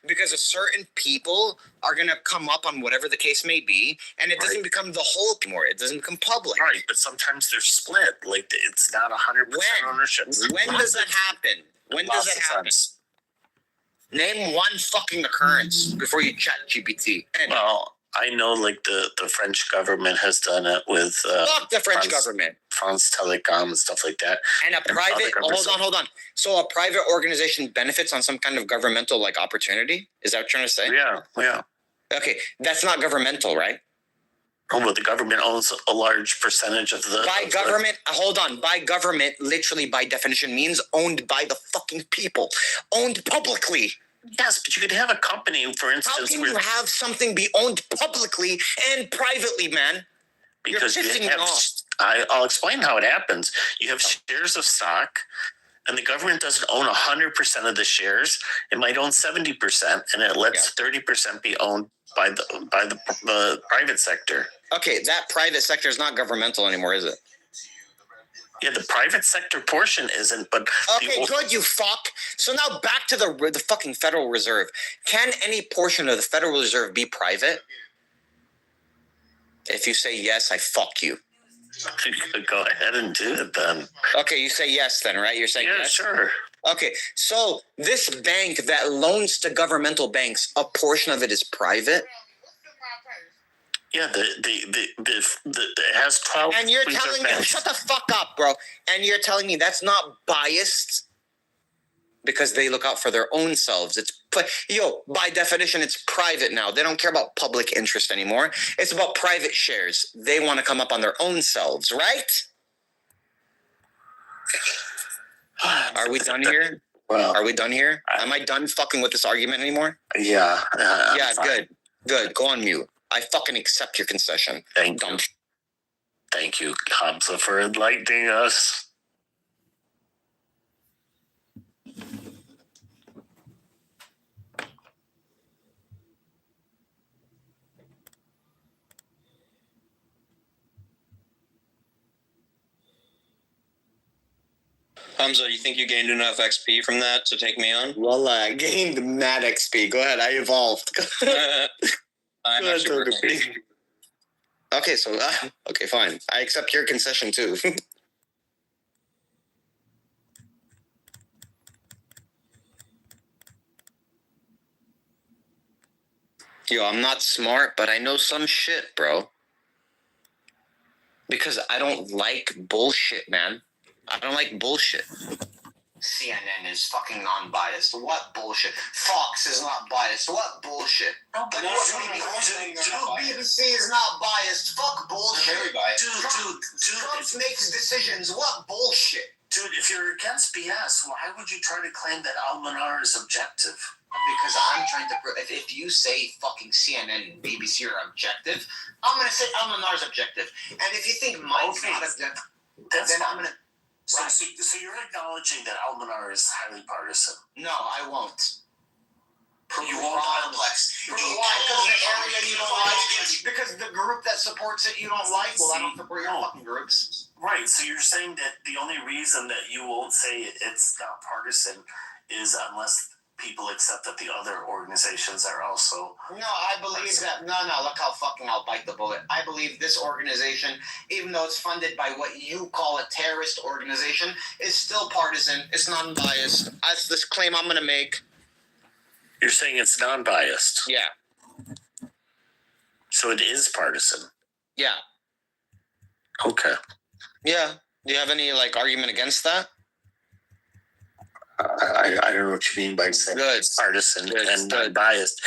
because a certain people are going to come up on whatever the case may be, and it doesn't become the whole anymore. It doesn't become public. Right, but sometimes they're split. Like, it's not 100% ownership. When does that happen? When does that happen? Name one fucking occurrence before you chat GPT. Well, I know, like, the French government has done it with fuck the French government, France Telecom and stuff like that. And a private hold on. So a private organization benefits on some kind of governmental like opportunity? Is that what you're trying to say? Yeah. Okay, that's not governmental, right? Oh, but the government owns a large percentage of the... By government, hold on. By government, literally by definition, means owned by the fucking people. Owned publicly. Yes, but you could have a company, for instance... How can you have something be owned publicly and privately, man? Because you're pissing me off. I'll explain how it happens. You have shares of stock, and the government doesn't own 100% of the shares. It might own 70%, and it lets 30% be owned by the private sector. Okay, that private sector is not governmental anymore, is it? Yeah, the private sector portion isn't, but... Okay, good, you fuck. So now back to the fucking Federal Reserve. Can any portion of the Federal Reserve be private? If you say yes, I fuck you. Go ahead and do it then. Okay, you say yes then, right? You're saying yes? Yeah, sure. Okay, so this bank that loans to governmental banks, a portion of it is private? Yeah, it has 12... And you're telling me... Shut the fuck up, bro. And you're telling me that's not biased? Because they look out for their own selves. By definition, it's private now. They don't care about public interest anymore. It's about private shares. They want to come up on their own selves, right? Are we done here? Well, are we done here? Am I done fucking with this argument anymore? Yeah. Yeah, good. Go on mute. I fucking accept your concession. Thank you. Thank you, Hamza, for enlightening us. Hamza, you think you gained enough XP from that to take me on? Well, I gained mad XP. Go ahead, I evolved. I'm actually working. Okay, so, okay, fine. I accept your concession, too. Yo, I'm not smart, but I know some shit, bro. Because I don't like bullshit, man. I don't like bullshit. CNN is fucking non-biased. What bullshit? Fox is not biased. What bullshit? BBC is not biased. Fuck bullshit. Very biased. Dude. Trump makes decisions. What bullshit? Dude, if you're against BS, why would you try to claim that Al-Manar is objective? Because I'm trying to prove... If you say fucking CNN and BBC are objective, I'm going to say Al-Manar's objective. And if you think mine's not objective, then I'm going to... So you're acknowledging that Al-Manar is highly partisan? No, I won't. You won't complex. Why? Because the area you don't like, because the group that supports it you don't like. Well, I don't support your fucking groups. Right. So you're saying that the only reason that you won't say it's not partisan is unless people accept that the other organizations are also... No, I believe that... No, look how fucking I'll bite the bullet. I believe this organization, even though it's funded by what you call a terrorist organization, is still partisan. It's non-biased. That's this claim I'm going to make. You're saying it's non-biased? Yeah. So it is partisan? Yeah. Okay. Yeah. Do you have any, argument against that? I don't know what you mean by saying it's partisan and non-biased.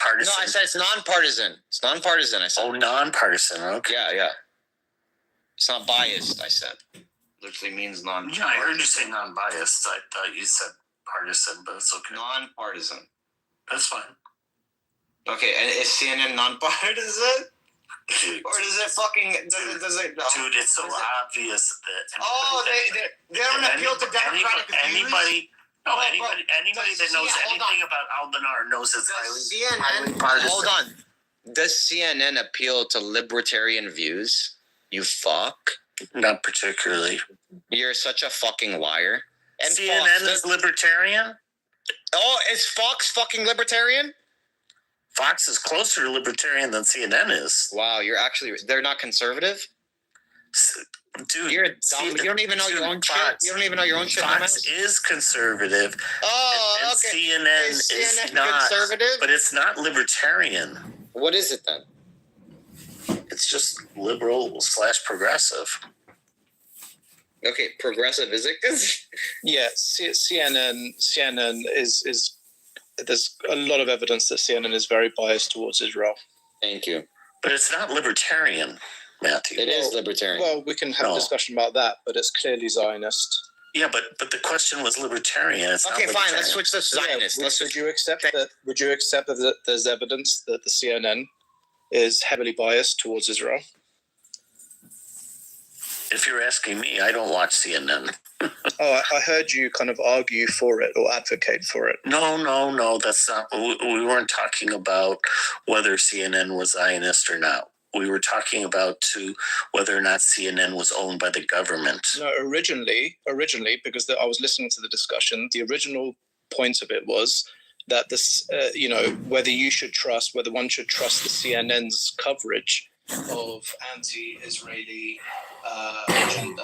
Partisan. No, I said it's non-partisan. It's non-partisan, I said. Oh, non-partisan. Okay. Yeah. It's not biased, I said. Literally means non-partisan. Yeah, I heard you say non-biased. I thought you said partisan, but it's okay. Non-partisan. That's fine. Okay, and is CNN non-partisan? Dude, or does it fucking... Does it dude, it's so obvious that... they don't appeal to democratic views? Anybody that knows anything about Al-Manar knows it's highly partisan. Hold on. Does CNN appeal to libertarian views? You fuck. Not particularly. You're such a fucking liar. And CNN is libertarian? Oh, is Fox fucking libertarian? Fox is closer to libertarian than CNN is. Wow, they're not conservative? Dude, You're dumb. You don't even know your own shit. You don't even know your own shit. Fox is conservative. Oh, and okay. CNN is not conservative, but it's not libertarian. What is it then? It's just liberal / progressive. Okay, progressive is it? Yeah, CNN is there's a lot of evidence that CNN is very biased towards Israel. Thank you. But it's not libertarian, Matthew. It is libertarian. Well, we can have a discussion about that, but it's clearly Zionist. Yeah, but the question was libertarian. It's okay, fine. Let's switch to Zionist. Would you accept that? Would you accept that there's evidence that the CNN is heavily biased towards Israel? If you're asking me, I don't watch CNN. Oh, I heard you kind of argue for it or advocate for it. No. That's not. We weren't talking about whether CNN was Zionist or not. We were talking about whether or not CNN was owned by the government. No, originally, because I was listening to the discussion, the original point of it was that this, whether one should trust the CNN's coverage of anti-Israeli agenda.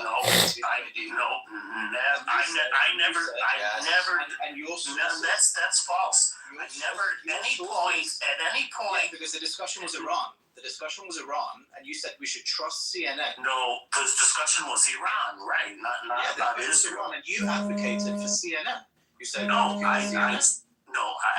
And you also that's false. I never at any point because the discussion was Iran. And you said we should trust CNN. No, the discussion was Iran, right? Not about Israel. And you advocated for CNN. You said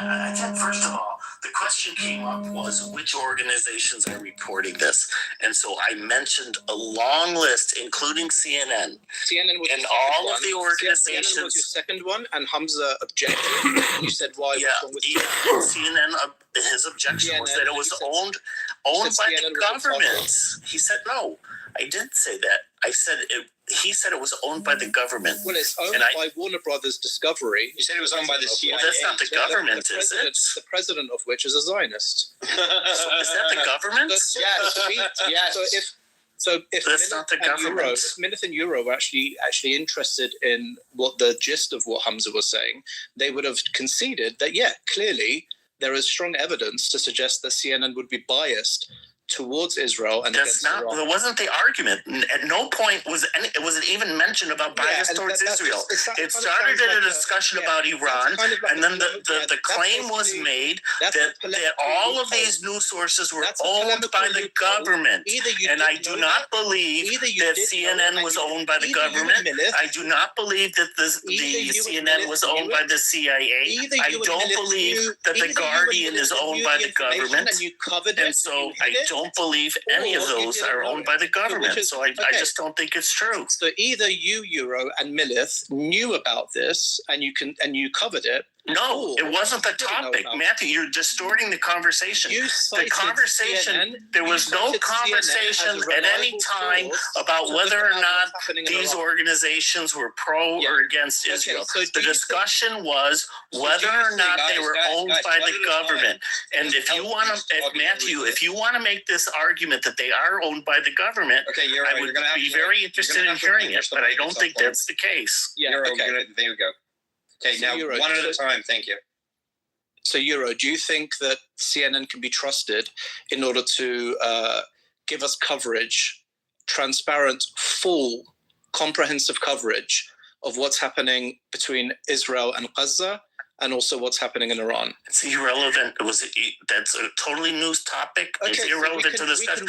I said, first of all, the question came up was which organizations are reporting this, and so I mentioned a long list, including CNN. CNN was and all of the organizations. CNN was your second one, and Hamza objected. And you said why? CNN. His objection was that it was owned by the government. He said no. I didn't say that. I said it. He said it was owned by the government. Well, it's owned by Warner Brothers Discovery. You said it was owned by the CIA. Well, that's not the government, is it? The president of which is a Zionist. So is that the government? Yes. So if that's not the government. If Minith and Euro were actually interested in what the gist of what Hamza was saying, they would have conceded that clearly there is strong evidence to suggest that CNN would be biased towards Israel and that's not Iran. That wasn't the argument. At no point was it wasn't even mentioned about bias towards Israel. It started in a discussion about Iran, and then the claim was made that all of these news sources were owned by the government. And I do not believe that CNN was owned by the government. I do not believe that the CNN was owned by the CIA. I don't believe that the Guardian is owned by the government. And so I don't believe any of those are owned by the government. So I just don't think it's true. So either you, Euro, and Millith knew about this and you covered it. No, it wasn't the topic. Matthew, you're distorting the conversation. There was no conversation at any time about whether or not these organizations were pro or against Israel. The discussion was whether or not they were owned by the government. And if you want to, Matthew, if you want to make this argument that they are owned by the government, I would be very interested in hearing it, but I don't think that's the case. There you go. Okay, now Euro, one at a time. Thank you. So, Euro, do you think that CNN can be trusted in order to give us coverage, transparent, full, comprehensive coverage of what's happening between Israel and Gaza, and also what's happening in Iran? It's irrelevant. That's a totally news topic. Okay, it's irrelevant to the discussion.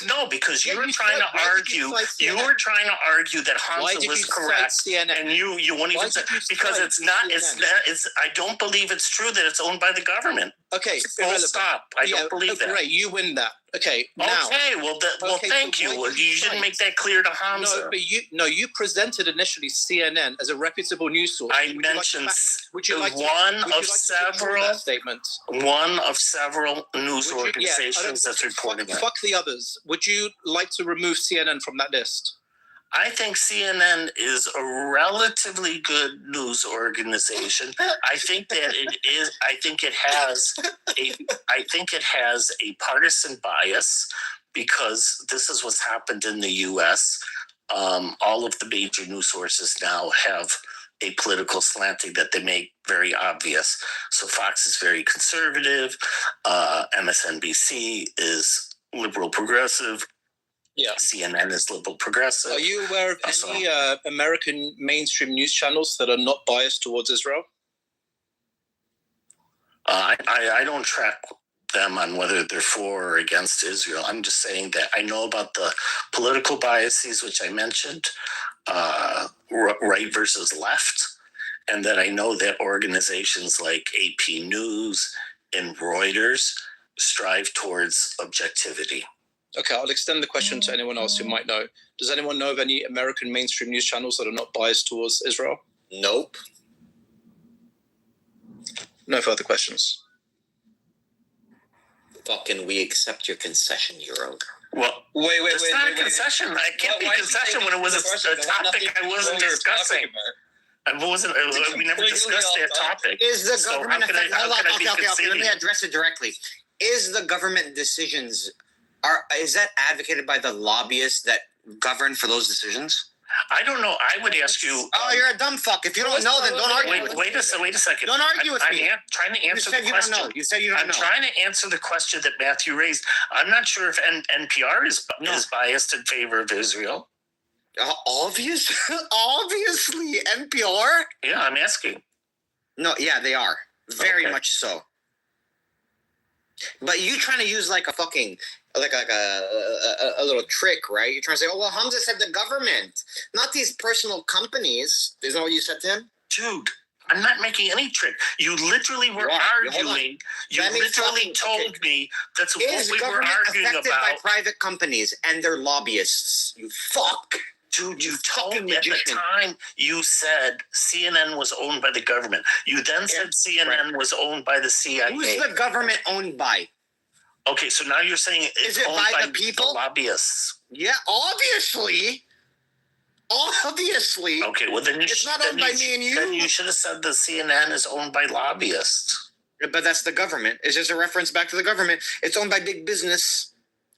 No, because you were trying to argue. You were trying to argue that Hamza was correct, and you won't even say because it's not. It's. I don't believe it's true that it's owned by the government. Okay, full stop. I don't believe that. Right, you win that. Okay, now. Okay, well, thank you. You didn't make that clear to Hamza. No, but you presented initially CNN as a reputable news source. I mentioned one of several news organizations that's reporting it. Fuck the others. Would you like to remove CNN from that list? I think CNN is a relatively good news organization. I think that it is. I think it has a partisan bias because this is what's happened in the U.S. All of the major news sources now have a political slanting that they make very obvious. So Fox is very conservative. MSNBC is liberal progressive. Yeah. CNN is liberal progressive. Are you aware of any American mainstream news channels that are not biased towards Israel? I don't track them on whether they're for or against Israel. I'm just saying that I know about the political biases, which I mentioned, right versus left, and that I know that organizations like AP News and Reuters strive towards objectivity. Okay, I'll extend the question to anyone else who might know. Does anyone know of any American mainstream news channels that are not biased towards Israel? Nope. No further questions. Fucking, we accept your concession, Euro. Well, it's not a concession. I can't be a concession when it was a topic I wasn't discussing. We never discussed that topic. Is the government okay, let me address it directly. Is the government decisions, is that advocated by the lobbyists that govern for those decisions? I don't know. I would ask you. Oh, you're a dumb fuck. If you don't know, then don't argue. Wait a second. Don't argue with me. I'm trying to answer the question. You said you don't know. I'm trying to answer the question that Matthew raised. I'm not sure if NPR is biased in favor of Israel. Obviously, NPR. Yeah, I'm asking. No, yeah, they are very much so. But you trying to use like a fucking like a little trick, right? You're trying to say, oh well, Hamza said the government, not these personal companies. Isn't that what you said to him? Dude, I'm not making any trick. You literally were arguing. You literally told me that's what we were arguing about. By private companies and their lobbyists. You fuck. Dude, you told me at the time you said CNN was owned by the government. You then said CNN was owned by the CIA. Who's the government owned by? Okay, so now you're saying it's owned by the people? The lobbyists. Yeah, obviously. Obviously. Okay, well then it's not owned by me and you. Then you should have said the CNN is owned by lobbyists. But that's the government. It's just a reference back to the government. It's owned by big business.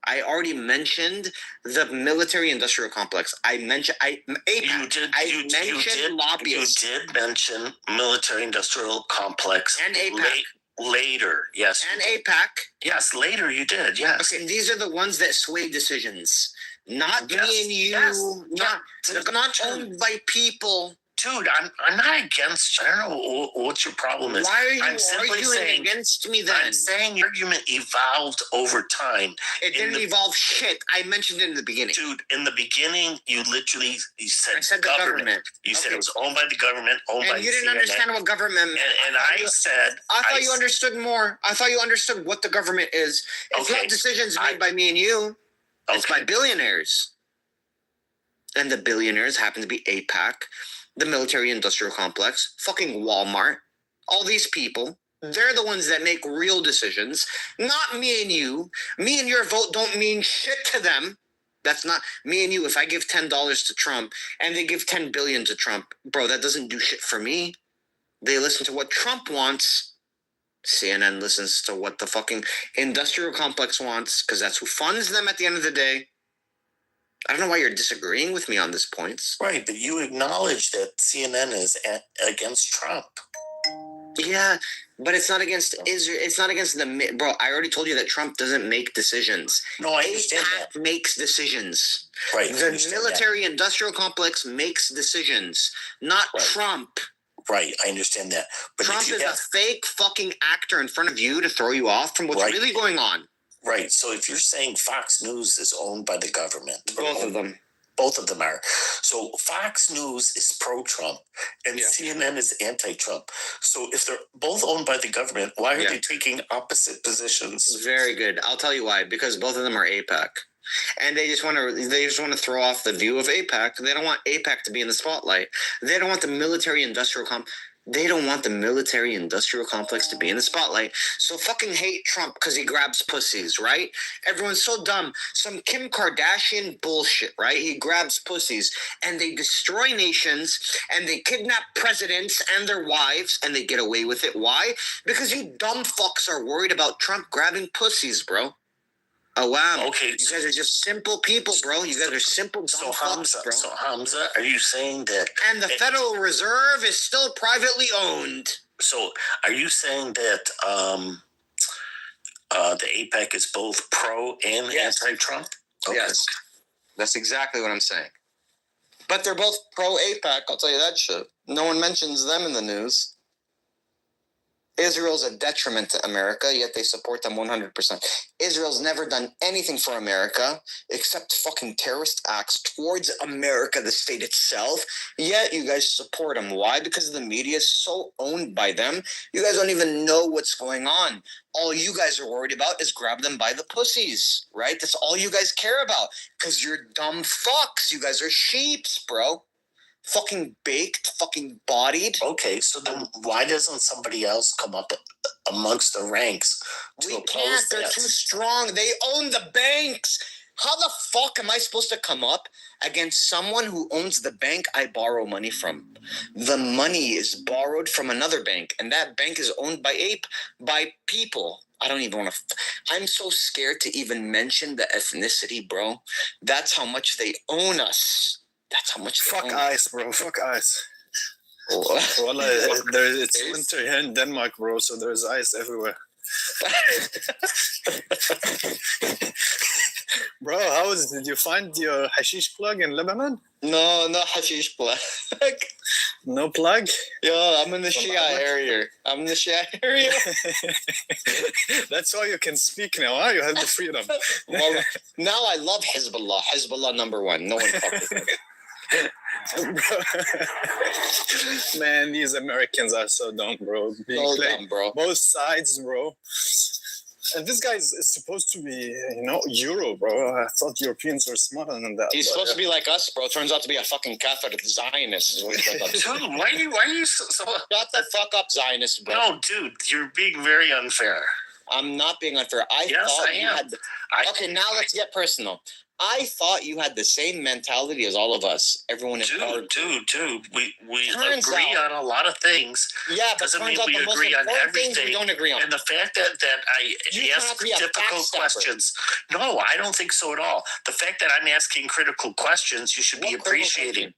I already mentioned the military-industrial complex. I mentioned APAC. You mentioned lobbyists. You did mention military-industrial complex. And APAC. Later, yes. And APAC. Yes, later you did, yes. Okay, these are the ones that sway decisions. Not me and you. Yes, not owned by people. Dude, I'm not against. I don't know what your problem is. Why are you arguing against me then? I'm saying your argument evolved over time. It didn't evolve shit. I mentioned it in the beginning. Dude, in the beginning, you said I said government. The government. You said it was owned by the government, owned by you didn't CNN. Understand what government meant. And I said... I thought you understood more. I thought you understood what the government is. It's not decisions made by me and you. It's by billionaires. And the billionaires happen to be APAC, the military-industrial complex, fucking Walmart, all these people. They're the ones that make real decisions, not me and you. Me and your vote don't mean shit to them. That's not me and you. If I give $10 to Trump and they give $10 billion to Trump, bro, that doesn't do shit for me. They listen to what Trump wants. CNN listens to what the fucking industrial complex wants because that's who funds them at the end of the day. I don't know why you're disagreeing with me on this point. Right, but you acknowledge that CNN is against Trump. Yeah, but it's not against Israel. It's not against the... Bro, I already told you that Trump doesn't make decisions. No, I understand that. Makes decisions. Right. The military-industrial complex makes decisions, not Trump. Right, I understand that. But Trump is a fake fucking actor in front of you to throw you off from what's really going on. Right. So if you're saying Fox News is owned by the government. Both of them. Both of them are. So Fox News is pro-Trump and CNN is anti-Trump. So if they're both owned by the government, why are they taking opposite positions? Very good. I'll tell you why. Because both of them are APAC. And they just want to throw off the view of APAC. They don't want APAC to be in the spotlight. They don't want the military-industrial They don't want the military-industrial complex to be in the spotlight. So fucking hate Trump because he grabs pussies, right? Everyone's so dumb. Some Kim Kardashian bullshit, right? He grabs pussies and they destroy nations and they kidnap presidents and their wives and they get away with it. Why? Because you dumb fucks are worried about Trump grabbing pussies, bro. Awam. Okay, You guys are just simple people, bro. You guys are simple dumb So fucks, bro. Hamza, are you saying that? And the Federal Reserve is still privately owned. So are you saying that the APEC is both pro and anti-Trump? Okay. Yes, that's exactly what I'm saying. But they're both pro APEC. I'll tell you that shit. No one mentions them in the news. Israel's a detriment to America, yet they support them 100%. Israel's never done anything for America except fucking terrorist acts towards America, the state itself. Yet you guys support them. Why? Because the media is so owned by them. You guys don't even know what's going on. All you guys are worried about is grab them by the pussies, right? That's all you guys care about because you're dumb fucks. You guys are sheeps, bro. Fucking baked, fucking bodied. Okay, so then why doesn't somebody else come up amongst the ranks to We oppose can't. They're that? too strong. They own the banks. How the fuck am I supposed to come up against someone who owns the bank I borrow money from? The money is borrowed from another bank, and that bank is owned by people. I don't even want to. I'm so scared to even mention the ethnicity, bro. That's how much they own us. That's how much. Fuck ice, bro. Fuck ice. Oh. Well, it's winter here in Denmark, bro. So there's ice everywhere. Bro, did you find your hashish plug in Lebanon? No hashish plug. No plug? Yo, I'm in the Shia area. That's why you can speak now, huh? You have the freedom. Well, now I love Hezbollah. Hezbollah number one. No one fucks with me. Man, these Americans are so dumb, bro. So dumb, bro. Both sides, bro. And this guy is supposed to be, Euro, bro. I thought Europeans were smarter than that. He's supposed to be like us, bro. Turns out to be a fucking Catholic Zionist. Is what he's like. Dude, why are you so Shut the fuck up, Zionist, bro. No, dude, you're being very unfair. I'm not being unfair. Yes, I am. Okay, now let's get personal. I thought you had the same mentality as all of us. Everyone is dude. We Turns agree out- on a lot of things. Yeah, but Doesn't mean turns out we the most agree on important things everything. we don't agree on. And the fact that I You ask cannot be a difficult backstabber. questions. No, I don't think so at all. The fact that I'm asking critical questions, you should be What critical appreciating.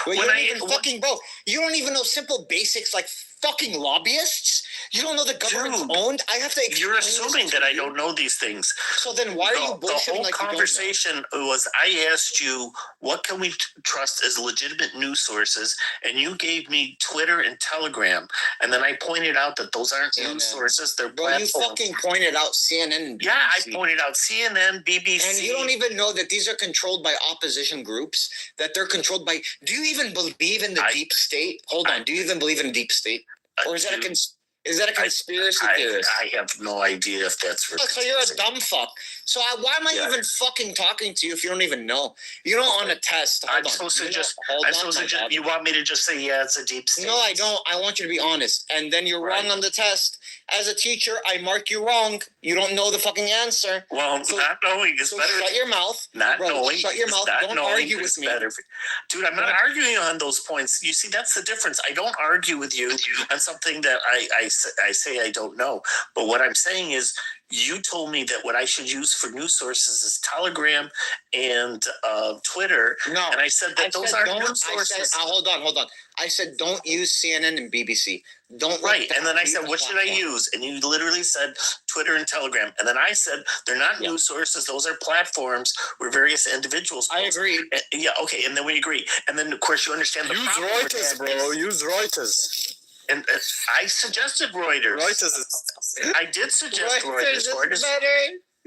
Well, When you don't I- even fucking, bro. You don't even know simple basics like fucking lobbyists. You don't know the government's Dude, owned. I have to. You're explain assuming this that to I you. don't know these things. So then, why are you bullshitting The whole like conversation was I asked you, what can we trust as legitimate news sources? And you gave me Twitter and Telegram. And then I pointed out that those aren't CNN. news sources. They're Bro, you platforms. fucking pointed out CNN and BBC. Yeah, I pointed out CNN, BBC. And you don't even know that these are controlled by opposition groups, that they're controlled by... Do you even believe in the deep state? Hold on. Do you even believe in a deep state? Or is that a conspiracy theorist? I have no idea if that's... So you're a dumb fuck. So why am I even fucking talking to you if you don't even know? You don't on a test. I'm supposed to just... You want me to just say, yeah, it's a deep state? No, I don't. I want you to be honest. And then you're wrong on the test. As a teacher, I mark you wrong. You don't know the fucking answer. Well, not knowing is better. Shut your mouth. Shut your mouth. Don't argue with me. Dude, I'm not arguing on those points. You see, that's the difference. I don't argue with you on something that I say I don't know. But what I'm saying is, you told me that what I should use for news sources is Telegram and Twitter. No. And I said that those aren't news sources. Hold on. I said don't use CNN and BBC. Don't. Right. And then I said, what should I use? And you literally said Twitter and Telegram. And then I said, they're not news sources. Those are platforms where various individuals post. I agree. Yeah, okay. And then we agree. And then, of course, you understand the Use problem with Reuters, that bro. is- Use Reuters. And I suggested Reuters. Reuters is... I did suggest Reuters.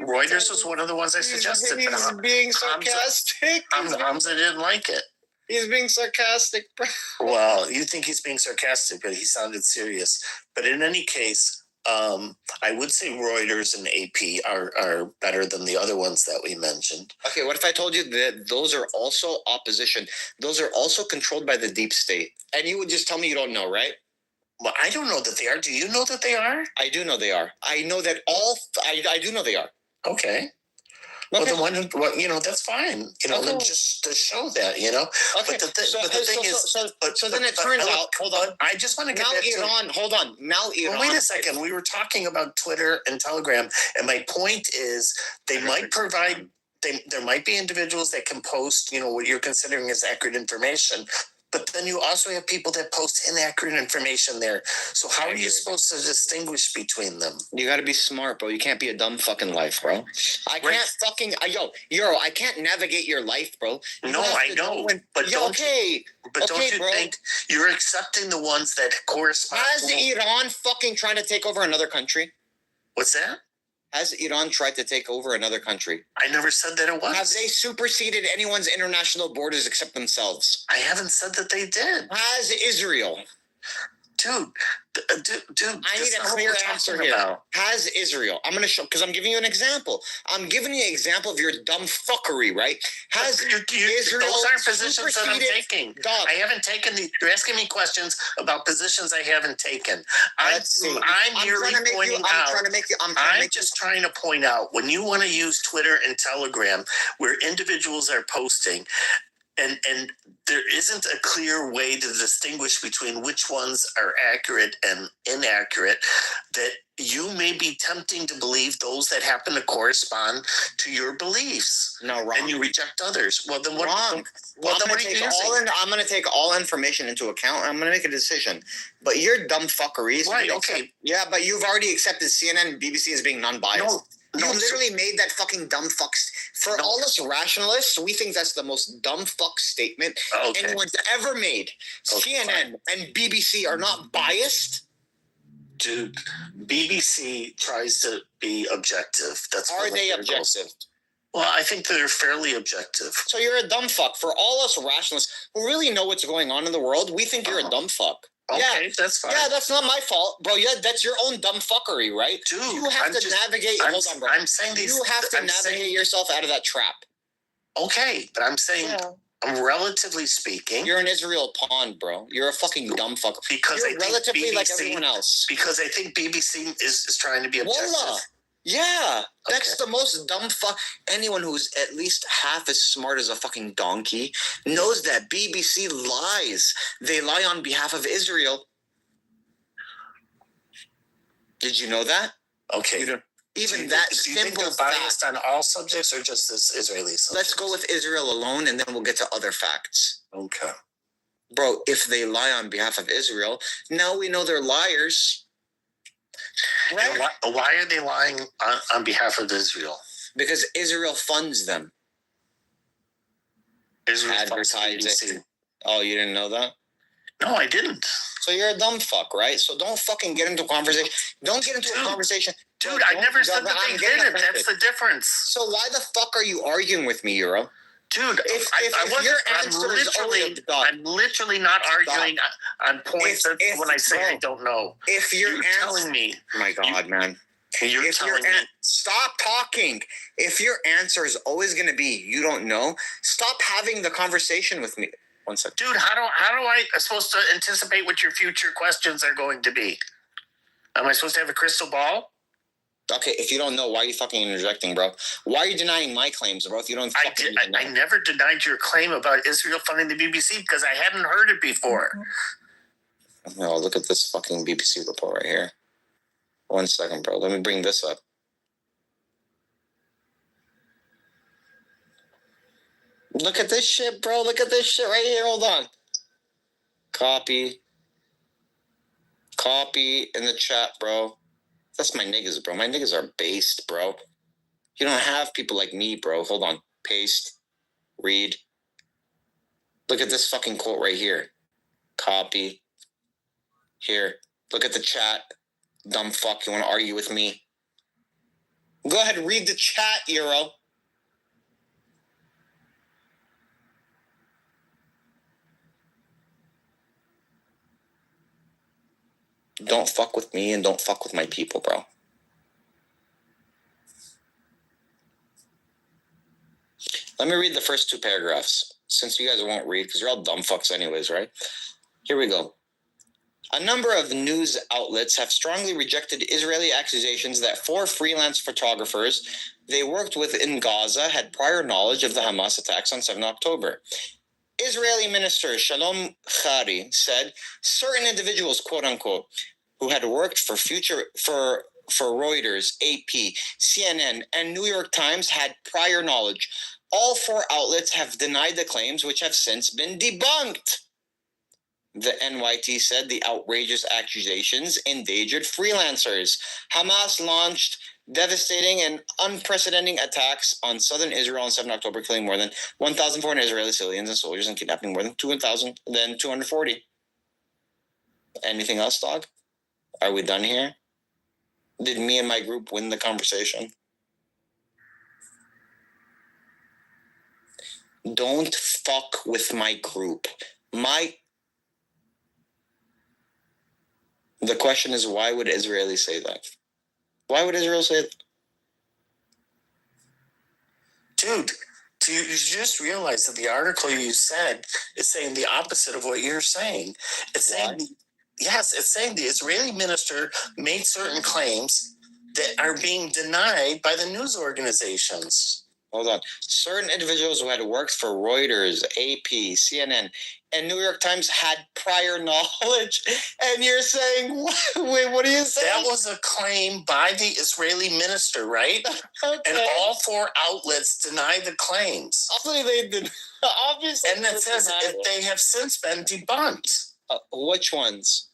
Reuters was one of the ones I suggested. He's being sarcastic. Hamza didn't like it. He's being sarcastic, bro. Well, you think he's being sarcastic, but he sounded serious. But in any case, I would say Reuters and AP are better than the other ones that we mentioned. Okay, what if I told you that those are also opposition? Those are also controlled by the deep state. And you would just tell me you don't know, right? Well, I don't know that they are. Do you know that they are? I do know they are. I know that I do know they are. Okay. Well, the one, that's fine. Okay. Just to show that, Okay. But the thing is, so then it turns out. Hold on. I just want to get Now back Iran. Hold on. Now Iran. Well, wait a second. We were talking about Twitter and Telegram, and my point is they might provide. There might be individuals that can post, what you're considering as accurate information, but then you also have people that post inaccurate information there. So how are you supposed to distinguish between them? You got to be smart, bro. You can't be a dumb fucking life, bro. I can't fucking Euro. I can't navigate your life, bro. No, I know, but don't you think you're accepting the ones that correspond? Has Iran fucking trying to take over another country? What's that? Has Iran tried to take over another country? I never said that it was. Have they superseded anyone's international borders except themselves? I haven't said that they did. Has Israel? Dude, I need a clear answer here. Has Israel? I'm going to show, because I'm giving you an example. I'm giving you an example of your dumb fuckery, right? Has Israel? Those aren't positions that I'm taking. Dog. I haven't taken you're asking me questions about positions I haven't taken. I'm just trying to point out when you want to use Twitter and Telegram where individuals are posting and there isn't a clear way to distinguish between which ones are accurate and inaccurate, that you may be tempting to believe those that happen to correspond to your beliefs. No, wrong. And you reject others. Well, then what? Wrong. Well, then what are you using? I'm going to take all information into account. And I'm going to make a decision. But your dumb fuckeries. Right, okay. Yeah, but you've already accepted CNN and BBC as being non-biased. You literally made that fucking dumb fuck. For all us rationalists, we think that's the most dumb fuck statement anyone's ever made. CNN and BBC are not biased. Dude, BBC tries to be objective. Are they objective? Well, I think they're fairly objective. So you're a dumb fuck. For all us rationalists who really know what's going on in the world, we think you're a dumb fuck. Okay, that's fine. Yeah, that's not my fault, bro. Yeah, that's your own dumb fuckery, right? Dude, you have to navigate. Hold on, bro. I'm saying these. You have to navigate yourself out of that trap. Okay, but I'm saying, relatively speaking, you're an Israel pawn, bro. You're a fucking dumb fuck. Because you're relatively BBC, like everyone else. Because I think BBC is trying to be objective. Wallah. Yeah, that's the most dumb fuck. Anyone who's at least half as smart as a fucking donkey knows that BBC lies. They lie on behalf of Israel. Did you know that? Okay. Even that do you think they're biased on all subjects or just this Israeli subjects? Let's go with Israel alone, and then we'll get to other facts. Okay. Bro, if they lie on behalf of Israel, now we know they're liars. Right. Why are they lying on behalf of Israel? Because Israel funds them. Israel advertising. Oh, you didn't know that? No, I didn't. So you're a dumb fuck, right? So don't fucking get into a conversation. Don't get into a conversation. Dude, I never said that they didn't. That's the difference. So why the fuck are you arguing with me, Euro? Dude, I'm literally not arguing on points when I say I don't know. If you're telling me, my God, man. You're telling me. Stop talking. If your answer is always going to be you don't know, stop having the conversation with me. 1 second. Dude, how do I supposed to anticipate what your future questions are going to be? Am I supposed to have a crystal ball? Okay, if you don't know, why are you fucking interjecting, bro? Why are you denying my claims, bro? If you don't, I never denied your claim about Israel funding the BBC because I hadn't heard it before. No, look at this fucking BBC report right here. 1 second, bro. Let me bring this up. Look at this shit, bro. Look at this shit right here. Hold on. Copy in the chat, bro. That's my niggas, bro. My niggas are based, bro. You don't have people like me, bro. Hold on. Paste. Read. Look at this fucking quote right here. Copy. Here. Look at the chat. Dumb fuck. You want to argue with me? Go ahead. Read the chat, Euro. Don't fuck with me and don't fuck with my people, bro. Let me read the first 2 paragraphs, since you guys won't read, because you're all dumb fucks anyways, right? Here we go. A number of news outlets have strongly rejected Israeli accusations that 4 freelance photographers they worked with in Gaza had prior knowledge of the Hamas attacks on 7 October. Israeli Minister Shalom Khari said certain individuals, quote unquote, who had worked for Reuters, AP, CNN, and New York Times had prior knowledge. All 4 outlets have denied the claims, which have since been debunked. The NYT said the outrageous accusations endangered freelancers. Hamas launched devastating and unprecedented attacks on southern Israel on 7 October, killing more than 1,400 Israeli civilians and soldiers and kidnapping more than 240. Anything else, dog? Are we done here? Did me and my group win the conversation? Don't fuck with my group. The question is, why would Israeli say that? Why would Israel say that? Dude, do you just realize that the article you said is saying the opposite of what you're saying? It's saying, it's saying the Israeli minister made certain claims that are being denied by the news organizations. Hold on. Certain individuals who had worked for Reuters, AP, CNN, and New York Times had prior knowledge. And you're saying, wait, what are you saying? That was a claim by the Israeli minister, right? Okay. And all 4 outlets denied the claims. Obviously, they did. Obviously, and it says they have since been debunked. Which ones?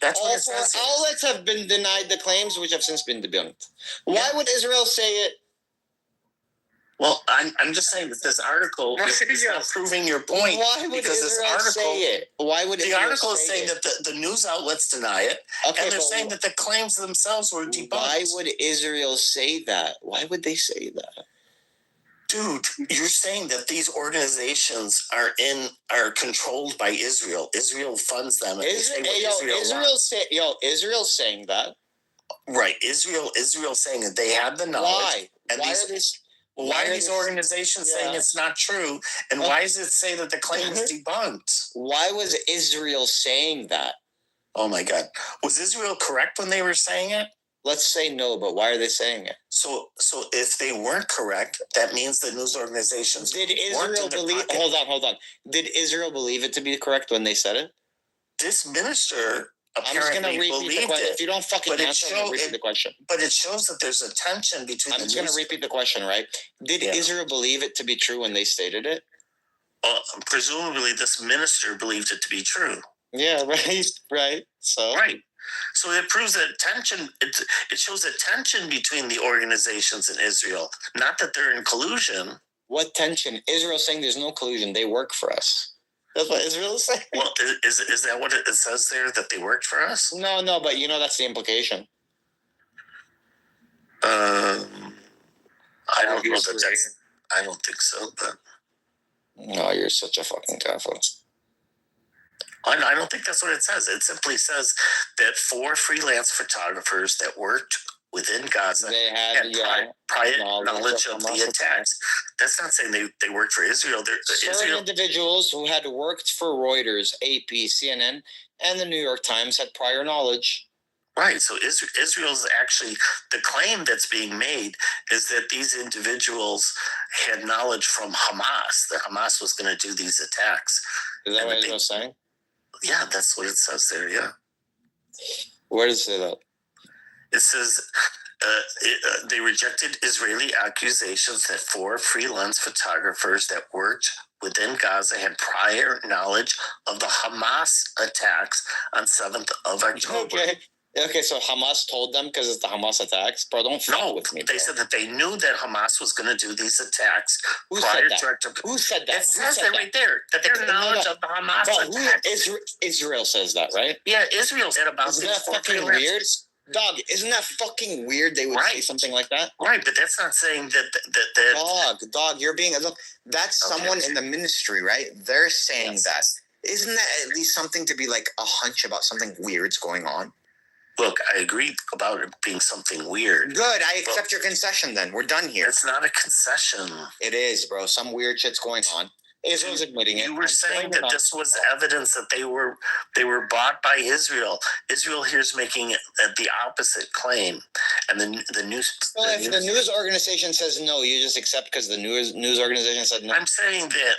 That's all what it says. 4 outlets have been denied the claims, which have since been debunked. Why would Israel say it? Well, I'm just saying that this article is not proving your point. Why would Israel say it? Why would the article is saying that the news outlets deny it, and they're saying that the claims themselves were debunked. Why would Israel say that? Why would they say that? Dude, you're saying that these organizations are controlled by Israel. Israel funds them. And Israel's saying that. Right, Israel's saying that they have the knowledge. Why? And why are these organizations saying it's not true? And why does it say that the claim is debunked? Why was Israel saying that? Oh my God. Was Israel correct when they were saying it? Let's say no, but why are they saying it? So if they weren't correct, that means the news organizations Did Israel believe? Hold on. Did Israel believe it to be correct when they said it? This minister apparently believed it. If you don't fucking answer, I'm going to repeat the question. But it shows that there's a tension between I'm just going to repeat the question, right? Did Israel believe it to be true when they stated it? Well, presumably this minister believed it to be true. Yeah, right. So it proves that tension. It shows a tension between the organizations in Israel. Not that they're in collusion. What tension? Israel's saying there's no collusion. They work for us. That's what Israel is saying. Well, is that what it says there, that they worked for us? No, but that's the implication. I don't know that I don't think so, but... No, you're such a fucking kafir. I don't think that's what it says. It simply says that 4 freelance photographers that worked within Gaza had prior knowledge of the attacks. That's not saying they worked for Israel. Certain individuals who had worked for Reuters, AP, CNN, and the New York Times had prior knowledge. Right. So Israel's actually, the claim that's being made is that these individuals had knowledge from Hamas, that Hamas was going to do these attacks. Is that what Israel's saying? Yeah, that's what it says there, yeah. Where does it say that? It says they rejected Israeli accusations that 4 freelance photographers that worked within Gaza had prior knowledge of the Hamas attacks on 7th of October. Okay, so Hamas told them because it's the Hamas attacks? Bro, don't fuck with me, bro. They said that they knew that Hamas was going to do these attacks. Who said that? Who said that? It says it right there, that their knowledge of the Hamas attacks. Israel says that, right? Yeah, Israel said about this. Isn't that fucking weird? Dog, isn't that fucking weird they would say something like that? Right, but that's not saying that... Dog, you're being... Look, that's someone in the ministry, right? They're saying that. Isn't that at least something to be like a hunch about something weird's going on? Look, I agree about it being something weird. Good, I accept your concession then. We're done here. It's not a concession. It is, bro. Some weird shit's going on. Israel's admitting it. You were saying that this was evidence that they were bought by Israel. Israel here is making the opposite claim, and the news. Well, if the news organization says no, you just accept because the news organization said no. I'm saying that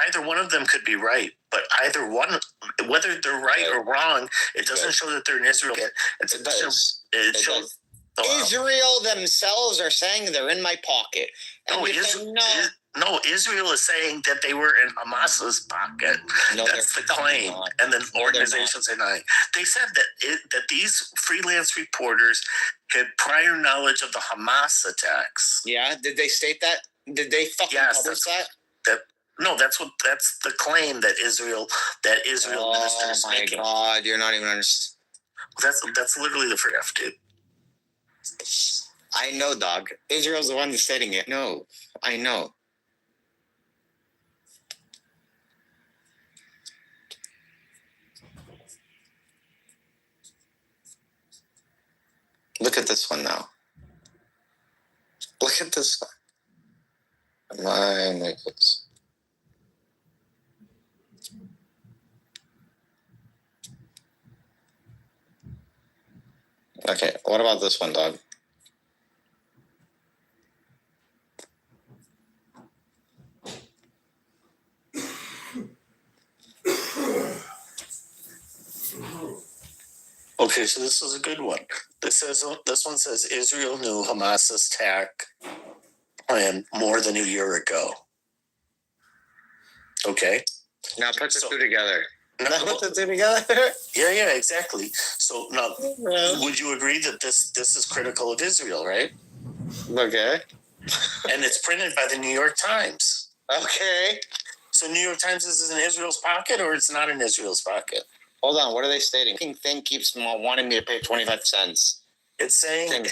either one of them could be right, but either one, whether they're right or wrong, it doesn't show that they're in Israel yet. It shows. Israel themselves are saying they're in my pocket. No, Israel is saying that they were in Hamas's pocket. No, that's the claim, and then organizations are denying. They said that these freelance reporters had prior knowledge of the Hamas attacks. Yeah, did they state that? Did they fucking publish that? No, that's the claim that Israel ministers making. Oh my God, you're not even understanding. That's literally the draft, dude. I know, dog. Israel's the one who's stating it. No, I know. Look at this one now. Look at this one. My goodness. Okay, what about this one, dog? Okay, so this is a good one. This one says Israel knew Hamas's attack plan more than a year ago. Okay. Now put the two together. Yeah, exactly. So now, would you agree that this is critical of Israel, right? Okay. And it's printed by the New York Times. Okay. So New York Times is in Israel's pocket, or it's not in Israel's pocket? Hold on, what are they stating? Thing keeps wanting me to pay 25 cents. It's saying